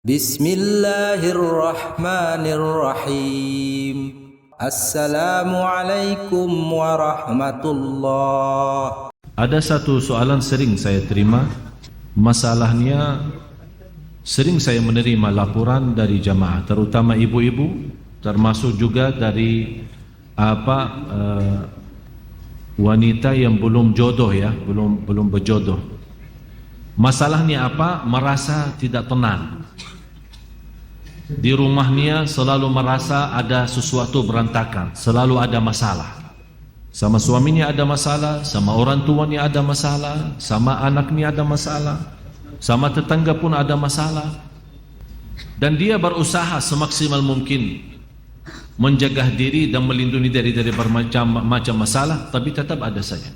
Bismillahirrahmanirrahim. Assalamualaikum warahmatullah. Ada satu soalan sering saya terima. Masalahnya sering saya menerima laporan dari jamaah, terutama ibu-ibu, termasuk juga dari wanita yang belum jodoh ya, belum berjodoh. Masalahnya apa? Merasa tidak tenang. Di rumahnya selalu merasa ada sesuatu berantakan, selalu ada masalah. Sama suaminya ada masalah, sama orang tuanya ada masalah, sama anaknya ada masalah, sama tetangga pun ada masalah. Dan dia berusaha semaksimal mungkin menjaga diri dan melindungi dari bermacam masalah, tapi tetap ada saja.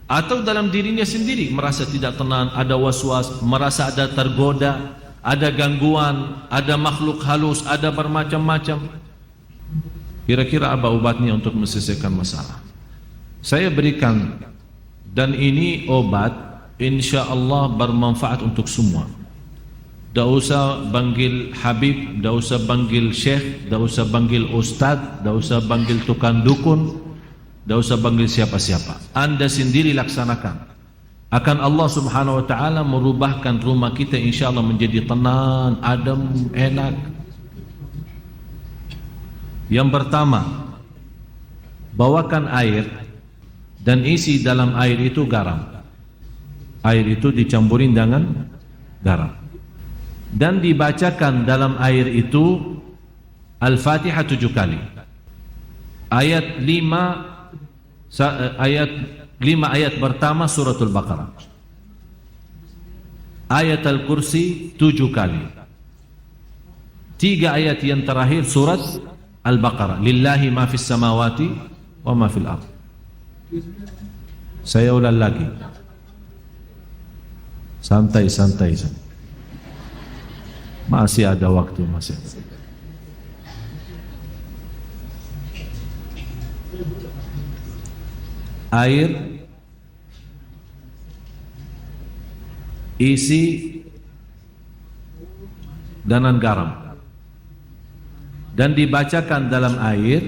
Atau dalam dirinya sendiri merasa tidak tenang, ada was-was, merasa ada tergoda, ada gangguan, ada makhluk halus, ada bermacam-macam. Kira-kira apa obatnya untuk menyelesaikan masalah? Saya berikan, dan ini obat insya Allah bermanfaat untuk semua. Tak usah panggil Habib, tak usah panggil Syekh, tak usah panggil Ustaz, tak usah panggil tukang dukun, tak usah panggil siapa-siapa. Anda sendiri laksanakan. Akan Allah subhanahu wa ta'ala merubahkan rumah kita insya Allah menjadi tenang, adem, enak. Yang pertama, bawakan air dan isi dalam air itu garam. Air itu dicampurin dengan garam dan dibacakan dalam air itu Al-Fatihah 7 kali. Ayat 5 ayat pertama suratul Baqarah, ayat Al-Kursi 7 kali, 3 ayat yang terakhir surat Al-Baqarah, lillahi ma fis samawati wa ma fil ardh. Saya ulang lagi, santai, masih ada waktu, masih ada. Air, isi dengan garam, dan dibacakan dalam air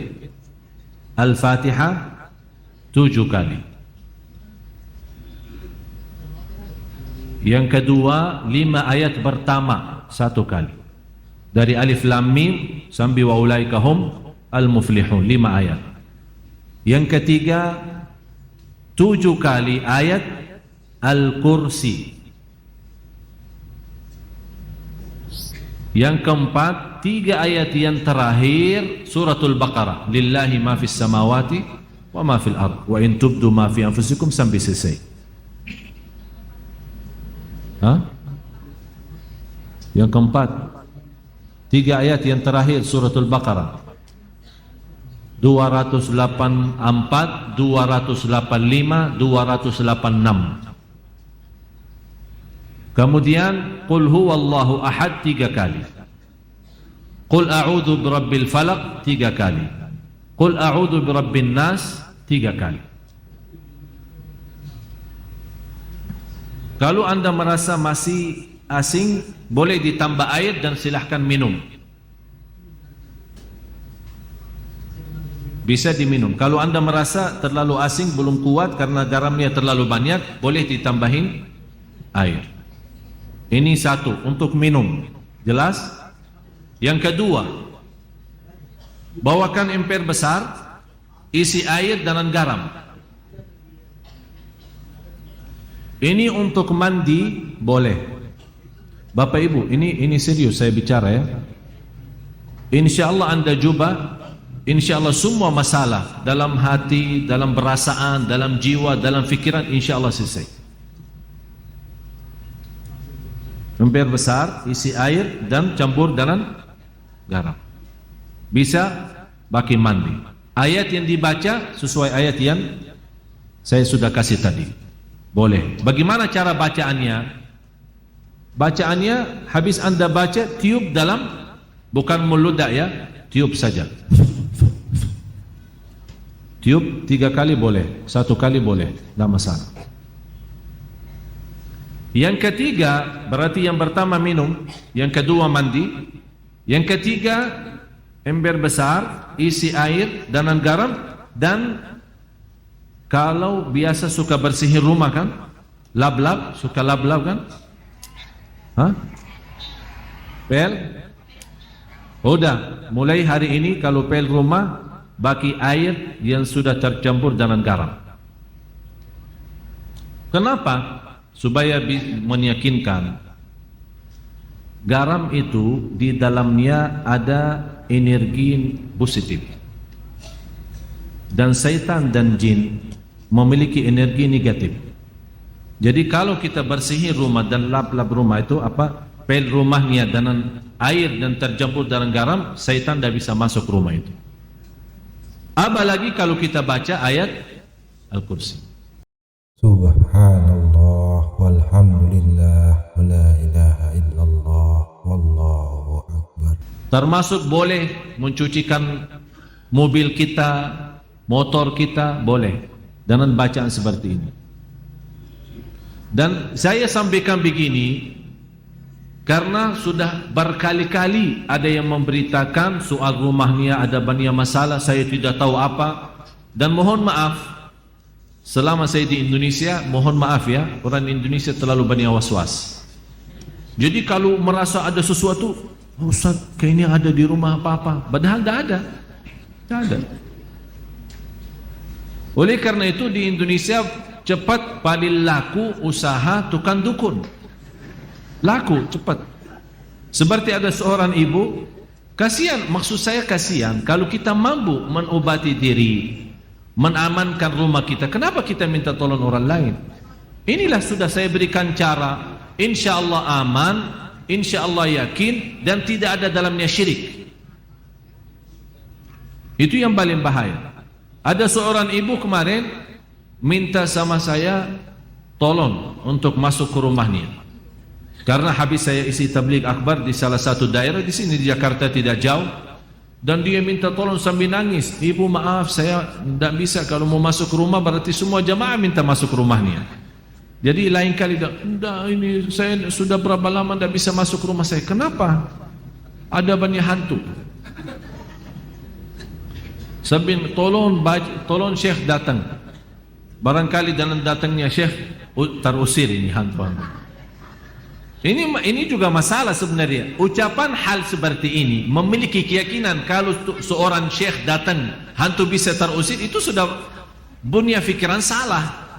Al-Fatihah 7 kali. Yang kedua, 5 ayat pertama 1 kali, dari Alif Lam Mim sampai wa ulaika hum al-muflihun, 5 ayat. Yang ketiga, 7 kali ayat Al-Kursi. Yang keempat, 3 ayat yang terakhir suratul Baqarah, lillahi ma fis samawati wa ma fil ardh wa in tubdu ma fi anfusikum, sampai selesai. Yang keempat, 3 ayat yang terakhir suratul Baqarah, 284, 285, 286. Kemudian qul huwallahu ahad 3 kali, qul a'udzu birabbil falaq 3 kali, qul a'udzu birabbin nas 3 kali. Kalau Anda merasa masih asing, boleh ditambah air dan silahkan minum. Bisa diminum. Kalau Anda merasa terlalu asing, belum kuat karena garamnya terlalu banyak, boleh ditambahin air. Ini satu, untuk minum. Jelas? Yang kedua, bawakan emper besar, isi air dengan garam. Ini untuk mandi boleh. Bapak Ibu, ini serius saya bicara ya. Insya Allah Anda coba, insya Allah semua masalah dalam hati, dalam perasaan, dalam jiwa, dalam fikiran, insya Allah selesai. Emper besar, isi air dan campur dengan garam. Bisa bagi mandi. Ayat yang dibaca sesuai ayat yang saya sudah kasih tadi. Boleh. Bagaimana cara bacaannya? Bacaannya habis Anda baca, tiup dalam, bukan meludak ya, tiup saja. Tiup 3 kali boleh, 1 kali boleh, tidak masalah. Yang ketiga, berarti yang pertama minum, yang kedua mandi, yang ketiga ember besar isi air dan garam, dan kalau biasa suka bersihin rumah kan, lap-lap, suka lap-lap kan? Hah? Pel? Udah, mulai hari ini kalau pel rumah baki air yang sudah tercampur dengan garam. Kenapa? Supaya meyakinkan garam itu di dalamnya ada energi positif, dan syaitan dan jin memiliki energi negatif. Jadi kalau kita bersihin rumah dan lap-lap rumah itu apa, pel rumahnya dengan air dan tercampur dengan garam, syaitan tidak bisa masuk rumah itu. Apalagi kalau kita baca ayat Al-Kursi. Subhanallah walhamdulillah wa la ilaha illallah wallahu akbar. Termasuk boleh mencucikan mobil kita, motor kita, boleh dengan bacaan seperti ini. Dan saya sampaikan begini karena sudah berkali-kali ada yang memberitakan soal rumahnya ada banyak masalah, saya tidak tahu apa. Dan mohon maaf, selama saya di Indonesia, mohon maaf ya, orang Indonesia terlalu banyak was-was. Jadi kalau merasa ada sesuatu, Ustaz kayaknya ada di rumah apa-apa, padahal tidak ada. Tidak ada. Oleh karena itu di Indonesia cepat paling laku usaha tukang dukun. Laku cepat. Seperti ada seorang ibu, kasihan, maksud saya kasihan kalau kita mampu mengobati diri, menamankan rumah kita, kenapa kita minta tolong orang lain? Inilah sudah saya berikan cara, insya Allah aman, insya Allah yakin, dan tidak ada dalamnya syirik. Itu yang paling bahaya. Ada seorang ibu kemarin minta sama saya tolong untuk masuk ke rumahnya, karena habis saya isi tabligh akbar di salah satu daerah di sini di Jakarta tidak jauh. Dan dia minta tolong sambil nangis, ibu maaf saya tidak bisa, kalau mau masuk rumah berarti semua jamaah minta masuk rumahnya. Jadi lain kali tidak, ini saya sudah berapa lama tidak bisa masuk rumah saya. Kenapa? Ada banyak hantu. Sambil tolong Syekh datang. Barangkali dalam datangnya Syekh terusir ini hantu-hantu. Ini juga masalah sebenarnya. Ucapan hal seperti ini, memiliki keyakinan kalau seorang syekh datang hantu bisa terusir, itu sudah punya pikiran salah.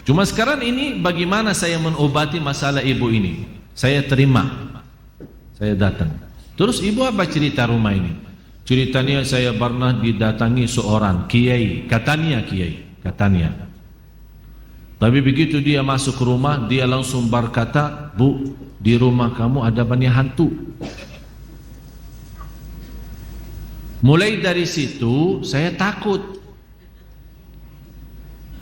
Cuma sekarang ini bagaimana saya mengobati masalah ibu ini? Saya terima, saya datang. Terus ibu apa cerita rumah ini? Ceritanya saya pernah didatangi seorang kiai, katanya kiai, katanya. Tapi begitu dia masuk ke rumah, dia langsung berkata, Bu, di rumah kamu ada banyak hantu. Mulai dari situ saya takut.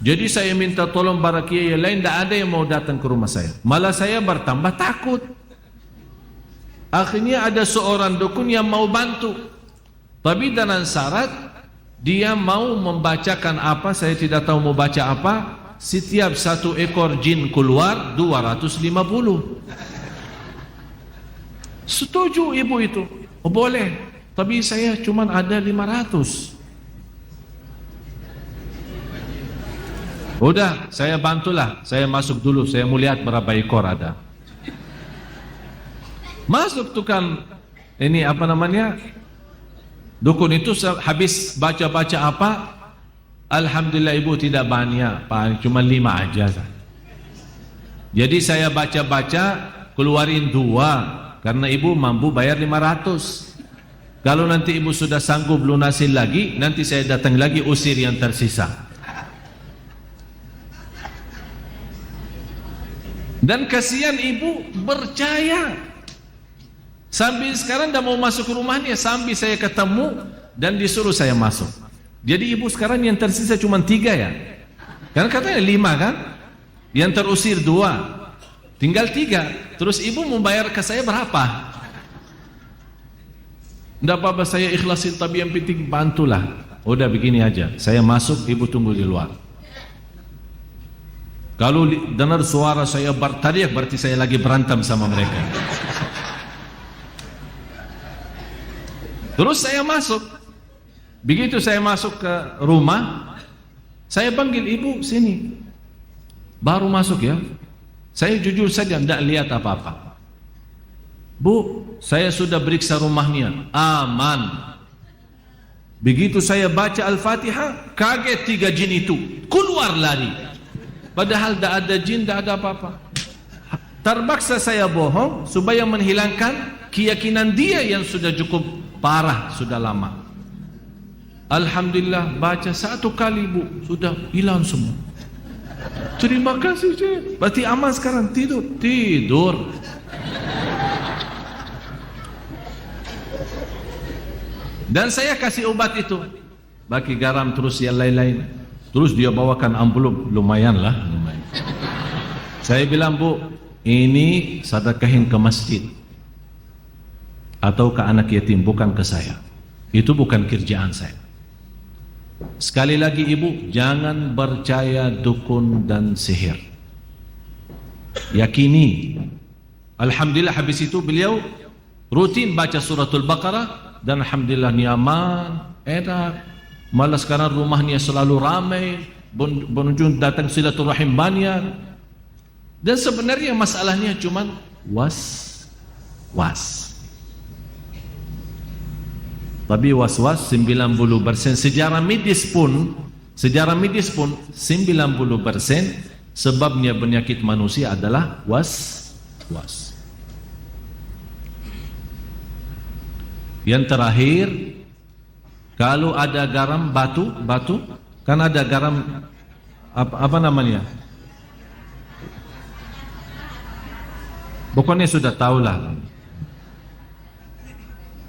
Jadi saya minta tolong para kiai lain, tidak ada yang mau datang ke rumah saya. Malah saya bertambah takut. Akhirnya ada seorang dukun yang mau bantu, tapi dengan syarat dia mau membacakan apa, saya tidak tahu mau baca apa. Setiap satu ekor jin keluar 250. Setuju ibu itu? Oh, boleh, tapi saya cuma ada 500. Udah, saya bantulah. Saya masuk dulu, saya mau lihat berapa ekor ada. Masuk tukang ini apa namanya, dukun itu habis baca-baca apa, alhamdulillah ibu tidak banyak, cuma 5 aja. Jadi saya baca-baca keluarin 2 karena ibu mampu bayar 500. Kalau nanti ibu sudah sanggup lunasin lagi, nanti saya datang lagi usir yang tersisa. Dan kasihan ibu percaya. Sambil sekarang dah mau masuk ke rumahnya, sambil saya ketemu dan disuruh saya masuk. Jadi ibu sekarang yang tersisa cuma 3 ya. Karena katanya 5 kan, yang terusir 2, tinggal 3. Terus ibu membayar ke saya berapa? Tidak apa-apa, saya ikhlasin, tapi yang penting bantulah. Udah begini aja, saya masuk, ibu tunggu di luar. Kalau dengar suara saya berteriak, berarti saya lagi berantem sama mereka. Terus saya masuk. Begitu saya masuk ke rumah, saya panggil ibu sini. Baru masuk ya. Saya jujur saja tidak lihat apa-apa. Bu, saya sudah periksa rumahnya, aman. Begitu saya baca Al-Fatihah, kaget 3 jin itu keluar lari. Padahal tidak ada jin, tidak ada apa-apa. Terpaksa saya bohong supaya menghilangkan keyakinan dia yang sudah cukup parah, sudah lama. Alhamdulillah, baca 1 kali bu, sudah hilang semua. Terima kasih Cik. Berarti aman sekarang, tidur. Dan saya kasih obat itu, bagi garam terus yang lain-lain. Terus dia bawakan amplop, lumayan lah. Saya bilang, bu, ini sedekahin ke masjid atau ke anak yatim, bukan ke saya. Itu bukan kerjaan saya. Sekali lagi ibu, jangan percaya dukun dan sihir. Yakini. Alhamdulillah habis itu beliau rutin baca suratul Baqarah dan alhamdulillah nyaman, enak. Malah sekarang rumahnya selalu ramai, pengunjung datang silaturahim banyak. Dan sebenarnya masalahnya cuman was-was. Tapi was-was 90%. Sejarah medis pun 90% sebabnya penyakit manusia adalah was-was. Yang terakhir, kalau ada garam batu, kan ada garam apa namanya? Pokoknya sudah tahulah.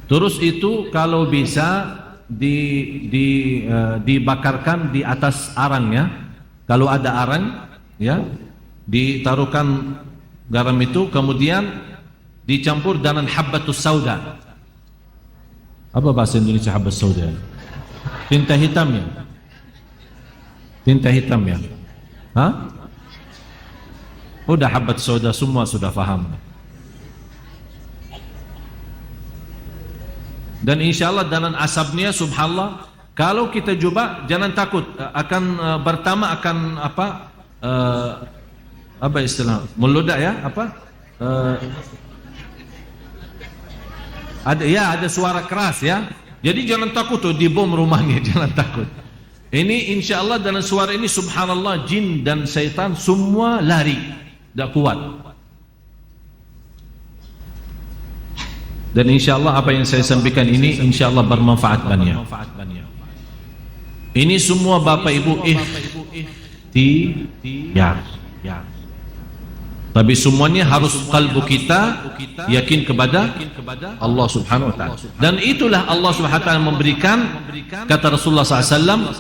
Terus itu kalau bisa dibakarkan di atas arangnya. Kalau ada arang, ya, ditaruhkan garam itu, kemudian dicampur dengan habbatus sauda. Apa bahasa Indonesia habbat sauda? Tinta hitam ya? Tinta hitam ya? Hah? Udah habbat sauda, semua sudah faham. Dan insyaAllah dengan asapnya, subhanallah, kalau kita coba, jangan takut, akan pertama akan apa istilah, meludak ya, ada suara keras ya. Jadi jangan takut tuh dibom rumahnya, jangan takut. Ini insyaAllah dengan suara ini, subhanallah, jin dan syaitan semua lari, tidak kuat. Dan insyaAllah apa yang saya sampaikan ini insyaAllah bermanfaat banyak. Ini semua Bapak Ibu ikhtiar. Tapi semuanya harus kalbu kita yakin kepada Allah Subhanahu wa ta'ala. Dan itulah Allah Subhanahu wa ta'ala memberikan, kata Rasulullah SAW,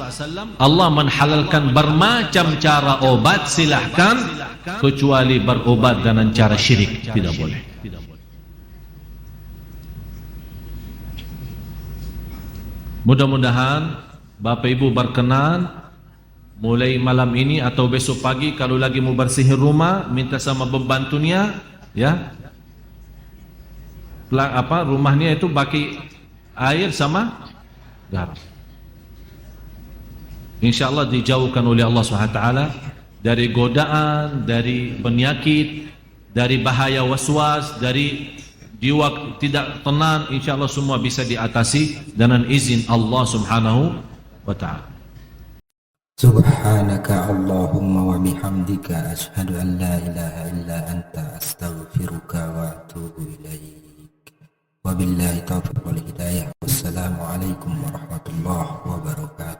Allah menghalalkan bermacam cara obat, silahkan, kecuali berobat dengan cara syirik, tidak boleh. Mudah-mudahan Bapak Ibu berkenan mulai malam ini atau besok pagi kalau lagi mau bersihin rumah, minta sama pembantunya ya. Rumahnya itu bagi air sama garam. Insyaallah dijauhkan oleh Allah SWT dari godaan, dari penyakit, dari bahaya waswas, dari jiwa tidak tenang. InsyaAllah semua bisa diatasi dengan izin Allah Subhanahu wa ta'ala. Subhanaka Allahumma wa bihamdika ashhadu an la ilaha illa anta astaghfiruka wa atubu ilaik. Wabillahi taufiq wal hidayah. Wassalamu alaikum warahmatullahi wabarakatuh.